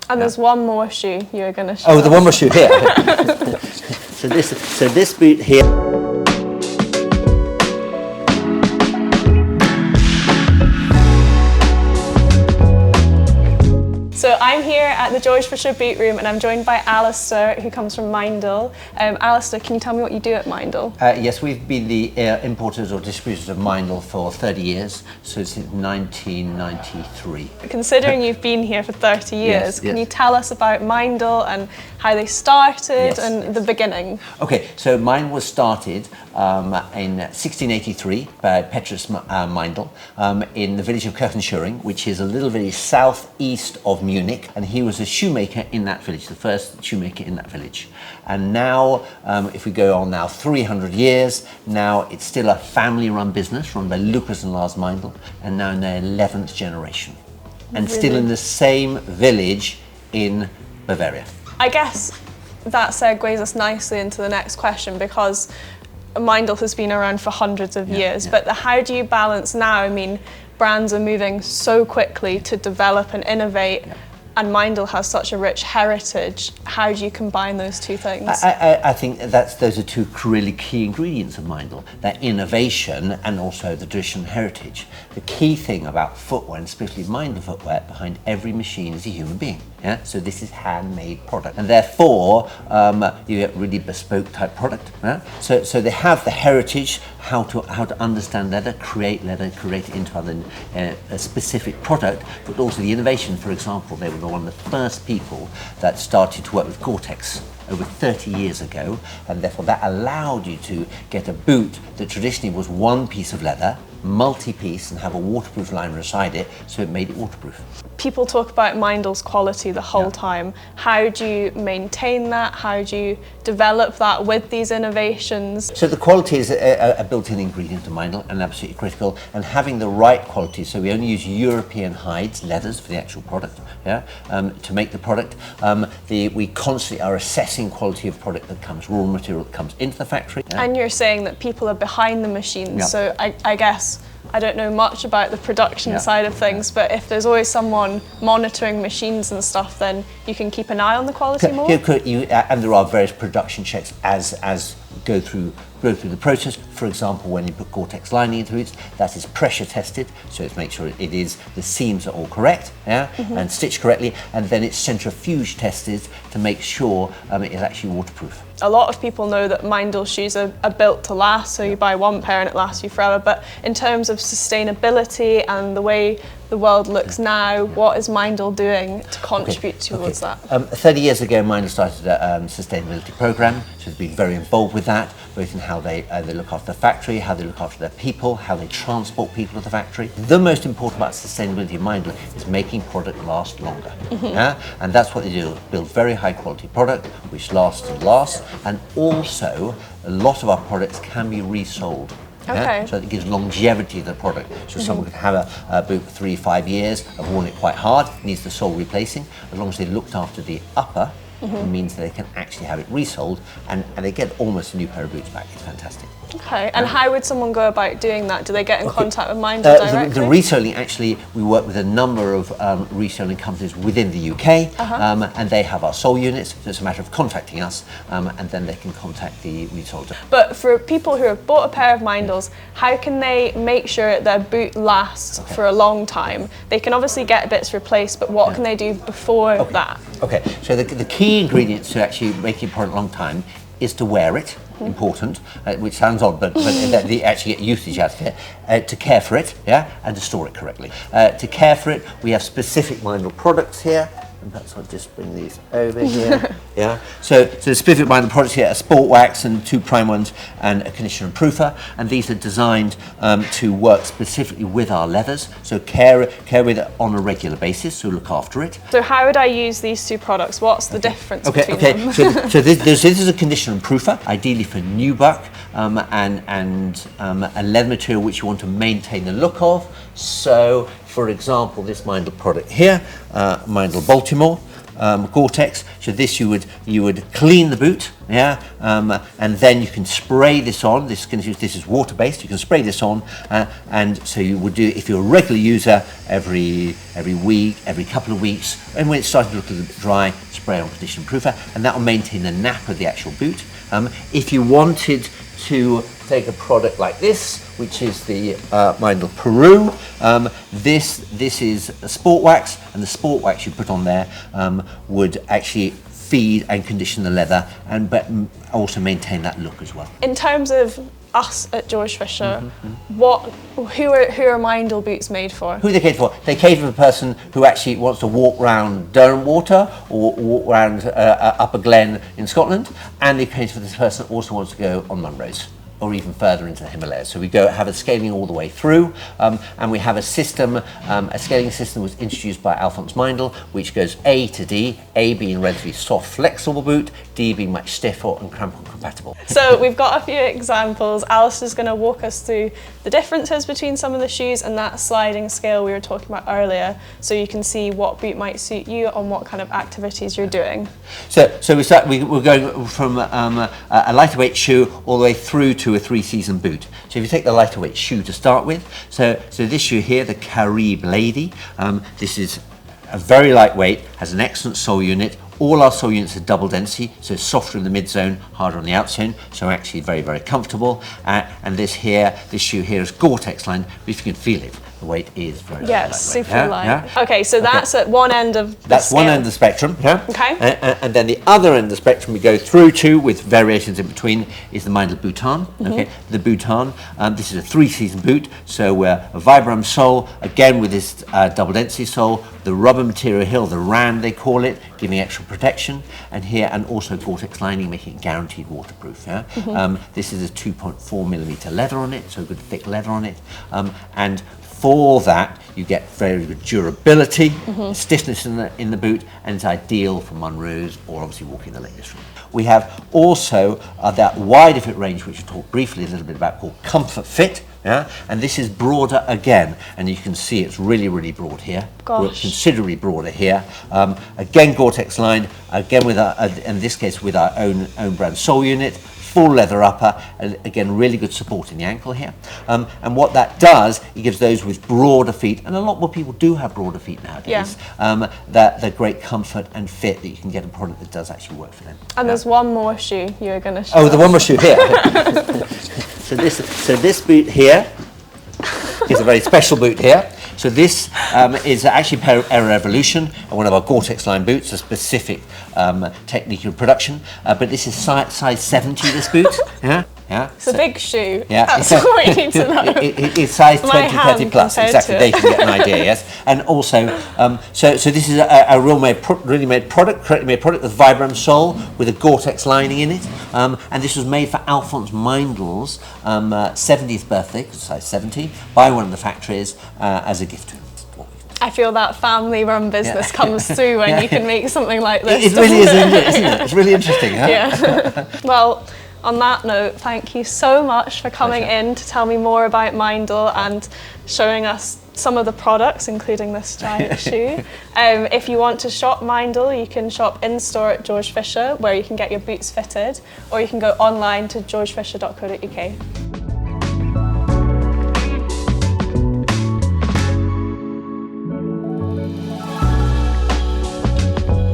And there's one more shoe you were going to show. Oh, the one more shoe here. so this boot here. So I'm here at the George Fisher Boot Room and I'm joined by Alistair, who comes from Meindl. Alistair, can you tell me what you do at Meindl? Yes, we've been the importers or distributors of Meindl for 30 years, so since 1993. Considering you've been here for 30 years, Yes, can yes. you tell us about Meindl and how they started Yes, and the beginning? Okay, so mine was started in 1683 by Petrus Meindl in the village of Kirchenschuring, which is a little village southeast of Munich, and he was a shoemaker in that village, the first shoemaker in that village. And now, if we go on now 300 years, now it's still a family-run business run by Lucas and Lars Meindl, and now in their 11th generation, and still in the same village in Bavaria. I guess that segues us nicely into the next question, because Meindl has been around for hundreds of years, but how do you balance now? I mean, brands are moving so quickly to develop and innovate, and Meindl has such a rich heritage. How do you combine those two things? I think those are two really key ingredients of Meindl, that innovation and also the traditional heritage. The key thing about footwear, and especially Meindl footwear, behind every machine is a human being. Yeah? So this is handmade product, and therefore you get really bespoke type product. Yeah? So they have the heritage, how to understand leather, create it into a specific product, but also the innovation. For example, they were one of the first people that started to work with Gore-Tex over 30 years ago, and therefore that allowed you to get a boot that traditionally was one piece of leather, multi-piece, and have a waterproof liner inside it, so it made it waterproof. People talk about Meindl's quality the whole time. How do you maintain that? How do you develop that with these innovations? So the quality is a built-in ingredient of Meindl and absolutely critical, and having the right quality. So we only use European hides, leathers for the actual product, to make the product. We constantly are assessing quality of product that comes, raw material that comes into the factory. And you're saying that people are behind the machines, so I guess I don't know much about the production side of things, but if there's always someone monitoring machines and stuff, then you can keep an eye on the quality more? And there are various production checks as go through the process. For example, when you put Gore-Tex lining into it, that is pressure tested, so it's make sure the seams are all correct, and stitched correctly, and then it's centrifuge tested to make sure it is actually waterproof. A lot of people know that Meindl shoes are built to last, so you buy one pair and it lasts you forever, but in terms of sustainability and the way the world looks now, what is Meindl doing to contribute towards that? 30 years ago, Meindl started a sustainability program, so they've been very involved with that, both in how they look after the factory, how they look after their people, how they transport people to the factory. The most important about sustainability of Meindl is making product last longer. And that's what they do, build very high quality product which lasts and lasts, and also a lot of our products can be resold. So it gives longevity to the product. So someone could have a boot for 3-5 years, have worn it quite hard, needs the sole replacing. As long as they looked after the upper, it means that they can actually have it resold, and they get almost a new pair of boots back. It's fantastic. Okay, and how would someone go about doing that? Do they get in contact with Meindl directly? The reselling, actually, we work with a number of reselling companies within the UK, and they have our sole units, so it's a matter of contacting us, and then they can contact the reseller. But for people who have bought a pair of Meindls, how can they make sure their boot lasts for a long time? They can obviously get bits replaced, but what can they do before that? Okay, so the key ingredients to actually making a product a long time is to wear it. Important, which sounds odd, but they actually get usage out of it, to care for it, and to store it correctly. To care for it, we have specific Meindl products here, and perhaps I'll just bring these over here. So the specific Meindl products here are sport wax and 2 prime ones and a Conditionproofer, and these are designed to work specifically with our leathers, so care with it on a regular basis, so look after it. So how would I use these 2 products? What's the difference between them? So this is a Conditionproofer, ideally for nubuck, and a leather material which you want to maintain the look of. So, for example, this Meindl product here, Meindl Baltimore, Gore-Tex. So this you would clean the boot, yeah, and then you can spray this on. This is water-based. You can spray this on, and so you would do, if you're a regular user, every week, every couple of weeks, and when it's starting to look a little bit dry, spray on Conditionproofer, and that will maintain the nap of the actual boot. If you wanted to take a product like this, which is the Meindl Peru, this is a sport wax, and the sport wax you put on there would actually feed and condition the leather, but also maintain that look as well. In terms of us at George Fisher, who are Meindl boots made for? Who are they cater for? They cater for the person who actually wants to walk around Durham Water or walk around Upper Glen in Scotland, and they cater for this person who also wants to go on Munros or even further into the Himalayas. So we have a scaling all the way through, and we have a system, a scaling system was introduced by Alphonse Meindl, which goes A to D, A being relatively soft, flexible boot, D being much stiffer and crampon compatible. So we've got a few examples. Alistair's going to walk us through the differences between some of the shoes and that sliding scale we were talking about earlier, so you can see what boot might suit you and what kind of activities you're doing. So we're going from a lighter weight shoe all the way through to a 3-season boot. So if you take the lighter weight shoe to start with, so this shoe here, the Carib Lady, this is a very lightweight, has an excellent sole unit. All our sole units are double density, so it's softer in the mid-zone, harder on the outzone, so actually very, very comfortable. And this shoe here is Gore-Tex lined, but if you can feel it, the weight is very, very lightweight. Super light. Yeah? Okay, so that's at one end of the That's scale. one end of the spectrum, yeah? Okay. And then the other end of the spectrum we go through to, with variations in between, is the Meindl Bhutan. Okay, the Bhutan, this is a 3-season boot, so a Vibram sole, again with this double density sole, the rubber material here, the RAN they call it, giving extra protection, and also Gore-Tex lining, making it guaranteed waterproof. Yeah? This is a 2.4mm leather on it, so good thick leather on it, and for that you get very good durability, stiffness in the boot, and it's ideal for Munros or obviously walking the latest room. We have also that wider fit range, which we'll talk briefly a little bit about, called Comfort Fit. Yeah? And this is broader again, and you can see it's really, really broad here. Gosh. Considerably broader here. Again, Gore-Tex lined, again with in this case with our own brand sole unit, full leather upper, and again really good support in the ankle here. And what that does, it gives those with broader feet, and a lot more people do have broader feet nowadays, that the great comfort and fit that you can get a product that does actually work for them. And there's one more shoe you're going to show. Oh, the one more shoe here. So this boot here is a very special boot here. So this is actually Meindl Evolution, one of our Gore-Tex line boots, a specific technique of production. But this is size 70, this boot. Yeah. It's a big shoe. Yeah. That's what we need to know. It's size 20, 30 plus. Exactly. They can get an idea, yes. And also, so this is a really made product, correctly made product with Vibram sole with a Gore-Tex lining in it. And this was made for Alphonse Meindl's 70th birthday, size 70, by one of the factories as a gift to him. I feel that family-run business comes through when you can make something like this. It really is, isn't it? It's really interesting, huh? Yeah. Well, on that note, thank you so much for coming in to tell me more about Meindl and showing us some of the products, including this giant shoe. If you want to shop Meindl, you can shop in-store at George Fisher, where you can get your boots fitted, or you can go online to georgefisher.co.uk.